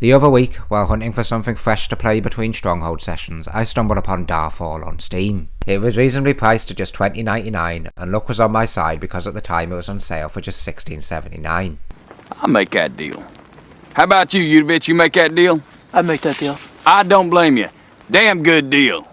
The other week, while hunting for something fresh to play between Stronghold sessions, I stumbled upon Darfall on Steam. It was reasonably priced at just $20.99, and luck was on my side because at the time it was on sale for just $16.79. I'll make that deal. How about you bitch? You make that deal? I'd make that deal. I don't blame you. Damn good deal.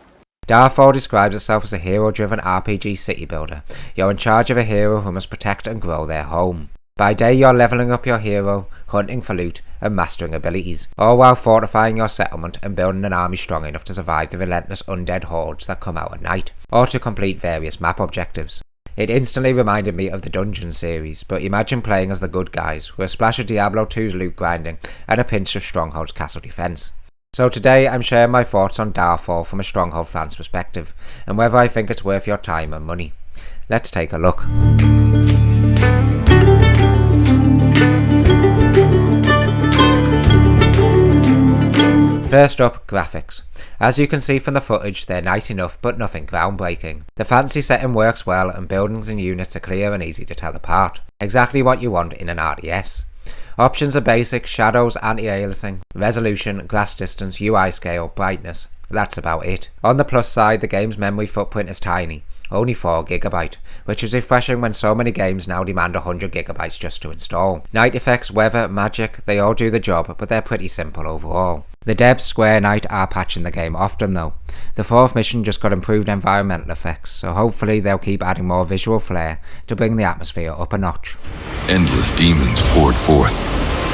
Darfall describes itself as a hero-driven RPG city builder. You're in charge of a hero who must protect and grow their home. By day you're levelling up your hero, hunting for loot, and mastering abilities, all while fortifying your settlement and building an army strong enough to survive the relentless undead hordes that come out at night, or to complete various map objectives. It instantly reminded me of the Dungeon series, but imagine playing as the good guys, with a splash of Diablo 2's loot grinding and a pinch of Stronghold's castle defense. So today I'm sharing my thoughts on Darfall from a Stronghold fan's perspective, and whether I think it's worth your time and money. Let's take a look. First up, graphics. As you can see from the footage, they're nice enough but nothing groundbreaking. The fancy setting works well and buildings and units are clear and easy to tell apart. Exactly what you want in an RTS. Options are basic: shadows, anti-aliasing, resolution, grass distance, UI scale, brightness. That's about it. On the plus side, the game's memory footprint is tiny, only 4GB, which is refreshing when so many games now demand 100GB just to install. Night effects, weather, magic, they all do the job, but they're pretty simple overall. The devs Square Night are patching the game often though. The 4th mission just got improved environmental effects, so hopefully they'll keep adding more visual flair to bring the atmosphere up a notch. Endless demons poured forth,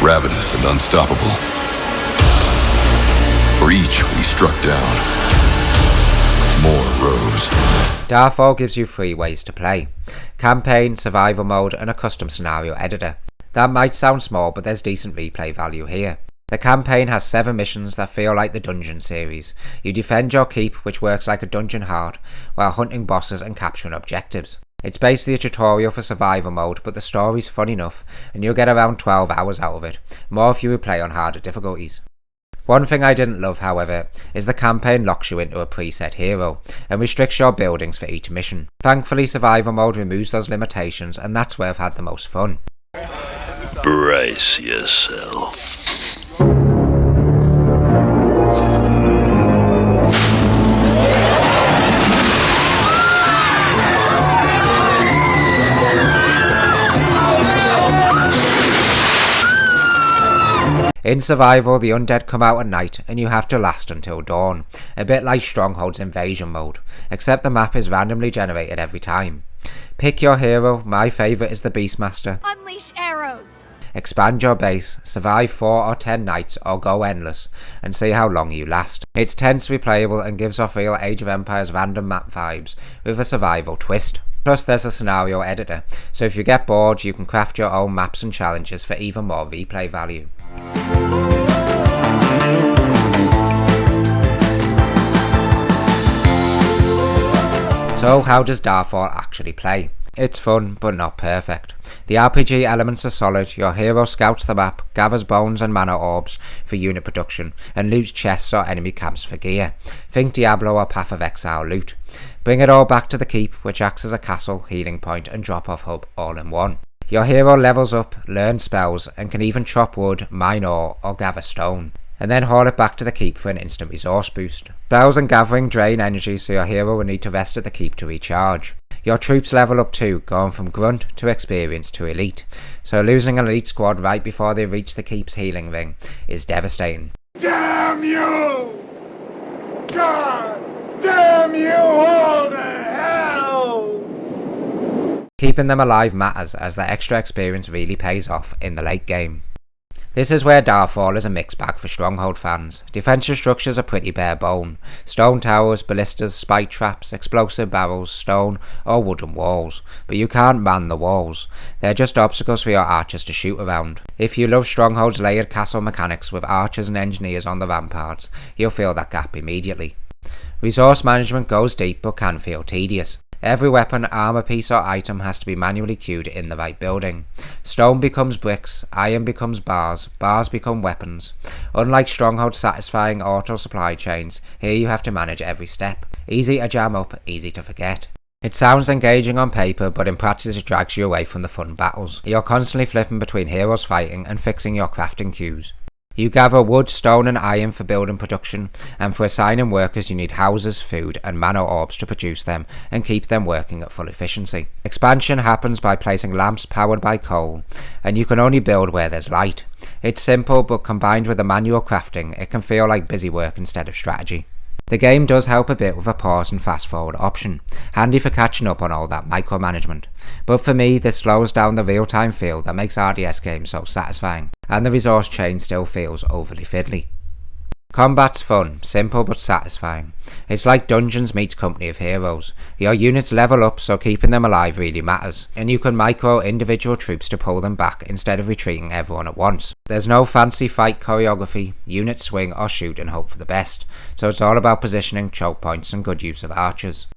ravenous and unstoppable. For each we struck down, more rose. Darfall gives you 3 ways to play: campaign, survival mode, and a custom scenario editor. That might sound small, but there's decent replay value here. The campaign has 7 missions that feel like the Dungeon series. You defend your keep, which works like a dungeon heart, while hunting bosses and capturing objectives. It's basically a tutorial for survival mode, but the story's fun enough, and you'll get around 12 hours out of it, more if you play on harder difficulties. One thing I didn't love, however, is the campaign locks you into a preset hero, and restricts your buildings for each mission. Thankfully, survival mode removes those limitations, and that's where I've had the most fun. Brace yourself. In survival, the undead come out at night and you have to last until dawn, a bit like Stronghold's invasion mode, except the map is randomly generated every time. Pick your hero, my favourite is the Beastmaster. Unleash arrows! Expand your base, survive 4 or 10 nights or go endless, and see how long you last. It's tensely playable and gives off real Age of Empires random map vibes, with a survival twist. Plus there's a scenario editor, so if you get bored you can craft your own maps and challenges for even more replay value. So how does Darfall actually play? It's fun, but not perfect. The RPG elements are solid. Your hero scouts the map, gathers bones and mana orbs for unit production, and loots chests or enemy camps for gear. Think Diablo or Path of Exile loot. Bring it all back to the keep, which acts as a castle, healing point and drop-off hub all in one. Your hero levels up, learns spells, and can even chop wood, mine ore, or gather stone, and then haul it back to the keep for an instant resource boost. Spells and gathering drain energy, so your hero will need to rest at the keep to recharge. Your troops level up too, going from grunt to experienced to elite, so losing an elite squad right before they reach the keep's healing ring is devastating. Damn you! God damn you all to hell! Keeping them alive matters, as their extra experience really pays off in the late game. This is where Darfall is a mixed bag for Stronghold fans. Defensive structures are pretty bare bone. Stone towers, ballistas, spike traps, explosive barrels, stone or wooden walls. But you can't man the walls. They're just obstacles for your archers to shoot around. If you love Stronghold's layered castle mechanics with archers and engineers on the ramparts, you'll feel that gap immediately. Resource management goes deep but can feel tedious. Every weapon, armor piece or item has to be manually queued in the right building. Stone becomes bricks, iron becomes bars, bars become weapons. Unlike Stronghold's satisfying auto supply chains, here you have to manage every step. Easy to jam up, easy to forget. It sounds engaging on paper, but in practice it drags you away from the fun battles. You're constantly flipping between heroes fighting and fixing your crafting queues. You gather wood, stone and iron for building production, and for assigning workers you need houses, food and mana orbs to produce them and keep them working at full efficiency. Expansion happens by placing lamps powered by coal, and you can only build where there's light. It's simple, but combined with the manual crafting, it can feel like busy work instead of strategy. The game does help a bit with a pause and fast forward option, handy for catching up on all that micromanagement, but for me this slows down the real time feel that makes RTS games so satisfying, and the resource chain still feels overly fiddly. Combat's fun, simple but satisfying. It's like Dungeons meets Company of Heroes. Your units level up, so keeping them alive really matters, and you can micro individual troops to pull them back instead of retreating everyone at once. There's no fancy fight choreography, units swing or shoot and hope for the best, so it's all about positioning, choke points and good use of archers.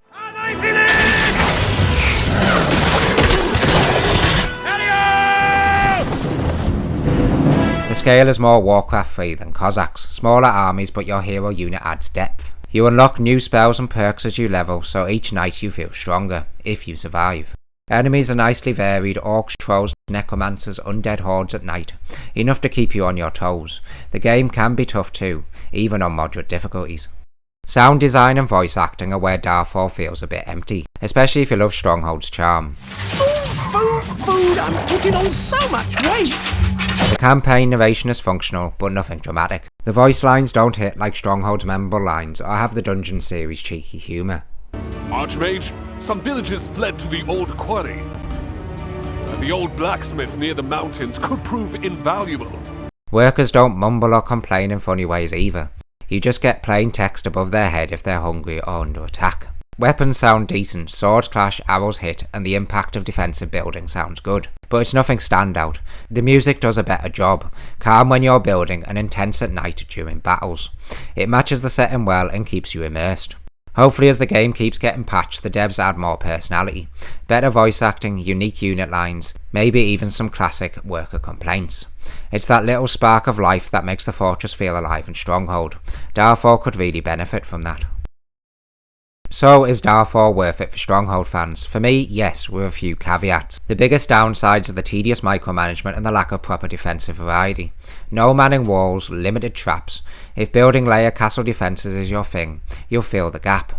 The scale is more Warcraft 3 than Cossacks, smaller armies but your hero unit adds depth. You unlock new spells and perks as you level, so each night you feel stronger, if you survive. Enemies are nicely varied: orcs, trolls, necromancers, undead hordes at night, enough to keep you on your toes. The game can be tough too, even on moderate difficulties. Sound design and voice acting are where Darfall feels a bit empty, especially if you love Stronghold's charm. Food, I'm putting on so much weight! The campaign narration is functional, but nothing dramatic. The voice lines don't hit like Stronghold's memorable lines or have the Dungeon series' cheeky humour. Archmage, some villagers fled to the old quarry, and the old blacksmith near the mountains could prove invaluable. Workers don't mumble or complain in funny ways either. You just get plain text above their head if they're hungry or under attack. Weapons sound decent, swords clash, arrows hit, and the impact of defensive building sounds good. But it's nothing standout. The music does a better job, calm when you're building and intense at night during battles. It matches the setting well and keeps you immersed. Hopefully as the game keeps getting patched, the devs add more personality, better voice acting, unique unit lines, maybe even some classic worker complaints. It's that little spark of life that makes the fortress feel alive in Stronghold. Darfall could really benefit from that. So is Darfall worth it for Stronghold fans? For me, yes, with a few caveats. The biggest downsides are the tedious micromanagement and the lack of proper defensive variety. No manning walls, limited traps. If building layer castle defences is your thing, you'll fill the gap.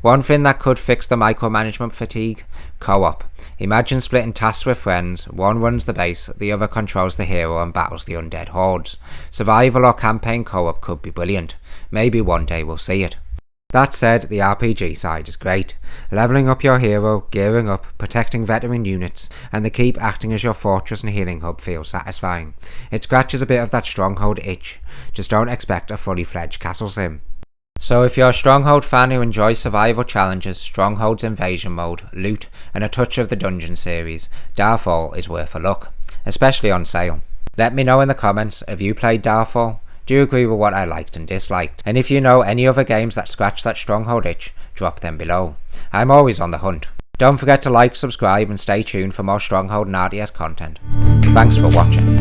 One thing that could fix the micromanagement fatigue: co-op. Imagine splitting tasks with friends, one runs the base, the other controls the hero and battles the undead hordes. Survival or campaign co-op could be brilliant. Maybe one day we'll see it. That said, the RPG side is great. Levelling up your hero, gearing up, protecting veteran units, and the keep acting as your fortress and healing hub feels satisfying. It scratches a bit of that Stronghold itch, just don't expect a fully fledged castle sim. So if you're a Stronghold fan who enjoys survival challenges, Stronghold's invasion mode, loot, and a touch of the Dungeon series, Darfall is worth a look, especially on sale. Let me know in the comments, have you played Darfall? Do you agree with what I liked and disliked? And if you know any other games that scratch that Stronghold itch, drop them below. I'm always on the hunt. Don't forget to like, subscribe and stay tuned for more Stronghold and RTS content. Thanks for watching.